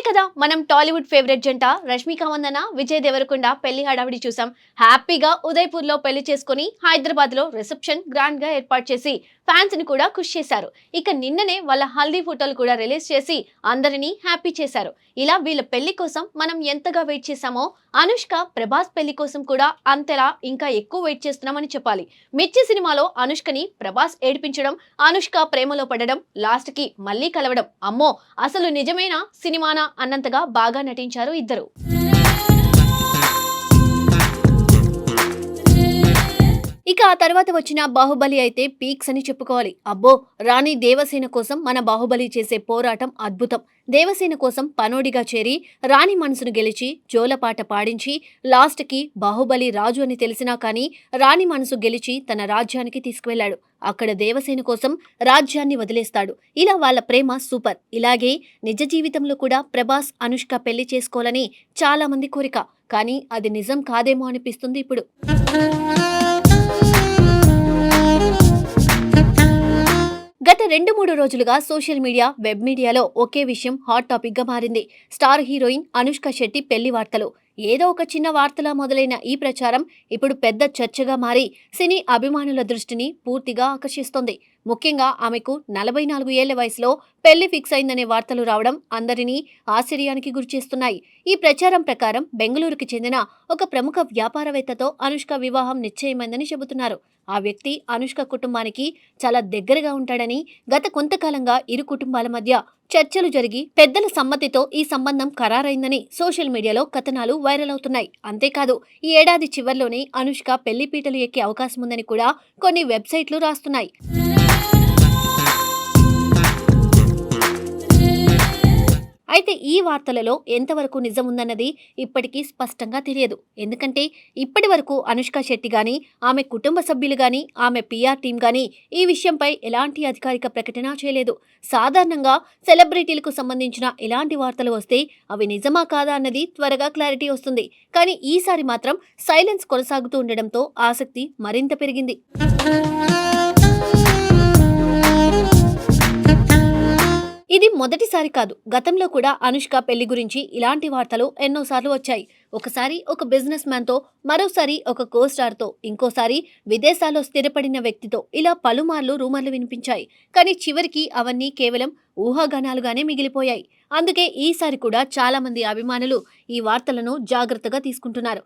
కదా మనం టాలీవుడ్ ఫేవరెట్ జంట రష్మిక మందన విజయ్ దేవరకొండ పెళ్లి హడావిడి చూసాం. హ్యాపీగా ఉదయ్పూర్ లో పెళ్లి చేసుకుని హైదరాబాద్ లో రిసెప్షన్ గ్రాండ్ గా ఏర్పాటు చేసి ఫ్యాన్స్ ని కూడా ఖుష్ చేశారు. ఇక నిన్ననే వాళ్ళ హల్దీ ఫోటోలు కూడా రిలీజ్ చేసి అందరినీ హ్యాపీ చేశారు. ఇలా వీళ్ళ పెళ్లి కోసం మనం ఎంతగా వెయిట్ చేశామో అనుష్క ప్రభాస్ పెళ్లి కోసం కూడా అంతలా ఇంకా ఎక్కువ వెయిట్ చేస్తున్నామని చెప్పాలి. మిర్చి సినిమాలో అనుష్కని ప్రభాస్ ఏడిపించడం, అనుష్క ప్రేమలో పడడం, లాస్ట్ కి మళ్ళీ కలవడం, అమ్మో అసలు నిజమైన సినిమానా అన్నంతగా బాగా నటించారు ఇద్దరు. ఇక ఆ తర్వాత వచ్చిన బాహుబలి అయితే పీక్స్ అని చెప్పుకోవాలి. అబ్బో, రాణి దేవసేన కోసం మన బాహుబలి చేసే పోరాటం అద్భుతం. దేవసేన కోసం పనోడిగా చేరి రాణి మనసును గెలిచి జోలపాట పాడించి లాస్ట్ కి బాహుబలి రాజు అని తెలిసినా కానీ రాణి మనసు గెలిచి తన రాజ్యానికి తీసుకువెళ్లాడు. అక్కడ దేవసేన కోసం రాజ్యాన్ని వదిలేస్తాడు. ఇలా వాళ్ళ ప్రేమ సూపర్. ఇలాగే నిజ జీవితంలో కూడా ప్రభాస్ అనుష్క పెళ్లి చేసుకోవాలని చాలా మంది కోరిక. కానీ అది నిజం కాదేమో అనిపిస్తుంది ఇప్పుడు. గత 2-3 రోజులుగా సోషల్ మీడియా, వెబ్ మీడియాలో ఒకే విషయం హాట్ టాపిక్ గా మారింది. స్టార్ హీరోయిన్ అనుష్క శెట్టి పెళ్లి వార్తలు. ఏదో ఒక చిన్న వార్తలా మొదలైన ఈ ప్రచారం ఇప్పుడు పెద్ద చర్చగా మారి సినీ అభిమానుల దృష్టిని పూర్తిగా ఆకర్షిస్తోంది. ముఖ్యంగా ఆమెకు 44 ఏళ్ల వయసులో పెళ్లి ఫిక్స్ అయిందనే వార్తలు రావడం అందరినీ ఆశ్చర్యానికి గురిచేస్తున్నాయి. ఈ ప్రచారం ప్రకారం బెంగళూరుకి చెందిన ఒక ప్రముఖ వ్యాపారవేత్తతో అనుష్క వివాహం నిశ్చయమైందని చెబుతున్నారు. ఆ వ్యక్తి అనుష్క కుటుంబానికి చాలా దగ్గరగా ఉంటాడని, గత కొంతకాలంగా ఇరు కుటుంబాల మధ్య చర్చలు జరిగి పెద్దల సమ్మతితో ఈ సంబంధం ఖరారైందని సోషల్ మీడియాలో కథనాలు వైరల్ అవుతున్నాయి. అంతేకాదు, ఈ ఏడాది చివర్లోనే అనుష్క పెళ్లి పీటలు ఎక్కే అవకాశం ఉందని కూడా కొన్ని వెబ్సైట్లు రాస్తున్నాయి. అయితే ఈ వార్తలలో ఎంతవరకు నిజం ఉందన్నది ఇప్పటికీ స్పష్టంగా తెలియదు. ఎందుకంటే ఇప్పటి వరకు అనుష్క శెట్టి గాని, ఆమె కుటుంబ సభ్యులు గాని, ఆమె పిఆర్ టీం గాని ఈ విషయంపై ఎలాంటి అధికారిక ప్రకటన చేయలేదు. సాధారణంగా సెలబ్రిటీలకు సంబంధించిన ఎలాంటి వార్తలు వస్తే అవి నిజమా కాదా అన్నది త్వరగా క్లారిటీ వస్తుంది. కానీ ఈసారి మాత్రం సైలెన్స్ కొనసాగుతూ ఉండడంతో ఆసక్తి మరింత పెరిగింది. ఇది మొదటిసారి కాదు. గతంలో కూడా అనుష్క పెళ్లి గురించి ఇలాంటి వార్తలు ఎన్నోసార్లు వచ్చాయి. ఒకసారి ఒక బిజినెస్ మ్యాన్ తో, మరోసారి ఒక కో స్టార్ తో, ఇంకోసారి విదేశాల్లో స్థిరపడిన వ్యక్తితో, ఇలా పలుమార్లు రూమర్లు వినిపించాయి. కానీ చివరికి అవన్నీ కేవలం ఊహాగానాలుగానే మిగిలిపోయాయి. అందుకే ఈసారి కూడా చాలా మంది అభిమానులు ఈ వార్తలను జాగ్రత్తగా తీసుకుంటున్నారు.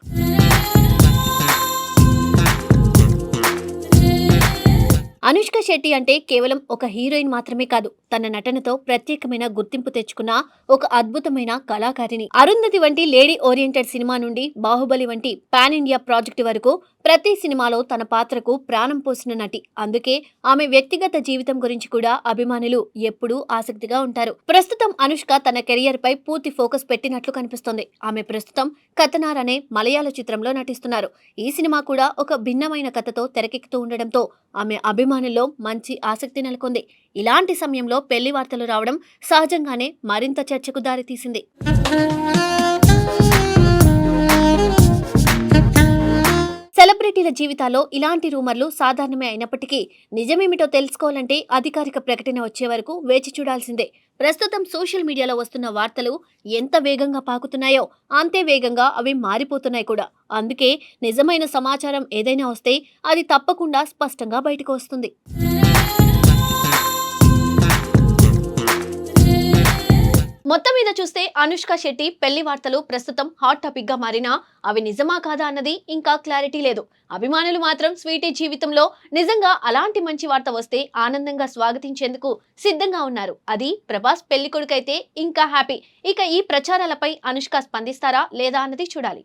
అనుష్క శెట్టి అంటే కేవలం ఒక హీరోయిన్ మాత్రమే కాదు, తన నటనతో ప్రత్యేకమైన గుర్తింపు తెచ్చుకున్న ఒక అద్భుతమైన కళాకారిణి. అరుంధతి వంటి లేడీ ఓరియంటెడ్ సినిమా నుండి బాహుబలి వంటి పాన్ ఇండియా ప్రాజెక్టు వరకు ప్రతి సినిమాలో తన పాత్రకు ప్రాణం పోసిన నటి. అందుకే ఆమె వ్యక్తిగత జీవితం గురించి కూడా అభిమానులు ఎప్పుడూ ఆసక్తిగా ఉంటారు. ప్రస్తుతం అనుష్క తన కెరియర్ పై పూర్తి ఫోకస్ పెట్టినట్లు కనిపిస్తోంది. ఆమె ప్రస్తుతం కథనార్ అనే మలయాళ చిత్రంలో నటిస్తున్నారు. ఈ సినిమా కూడా ఒక భిన్నమైన కథతో తెరకెక్కుతూ ఉండడంతో ఆమె అభిమానుల్లో మంచి ఆసక్తి నెలకొంది. ఇలాంటి సమయంలో పెళ్లి వార్తలు రావడం సహజంగానే మరింత చర్చకు దారితీసింది. సెలబ్రిటీల జీవితాల్లో ఇలాంటి రూమర్లు సాధారణమే అయినప్పటికీ నిజమేమిటో తెలుసుకోవాలంటే అధికారిక ప్రకటన వచ్చే వరకు వేచి చూడాల్సిందే. ప్రస్తుతం సోషల్ మీడియాలో వస్తున్న వార్తలు ఎంత వేగంగా పాకుతున్నాయో అంతే వేగంగా అవి మారిపోతున్నాయి కూడా. అందుకే నిజమైన సమాచారం ఏదైనా వస్తే అది తప్పకుండా స్పష్టంగా బయటకు వస్తుంది. మొత్తం మీద చూస్తే అనుష్క శెట్టి పెళ్లి వార్తలు ప్రస్తుతం హాట్ టాపిక్ గా మారినా అవి నిజమా కాదా అన్నది ఇంకా క్లారిటీ లేదు. అభిమానులు మాత్రం స్వీటీ జీవితంలో నిజంగా అలాంటి మంచి వార్త వస్తే ఆనందంగా స్వాగతించేందుకు సిద్ధంగా ఉన్నారు. అది ప్రభాస్ పెళ్లి కొడుకైతే ఇంకా హ్యాపీ. ఇక ఈ ప్రచారాలపై అనుష్క స్పందిస్తారా లేదా అన్నది చూడాలి.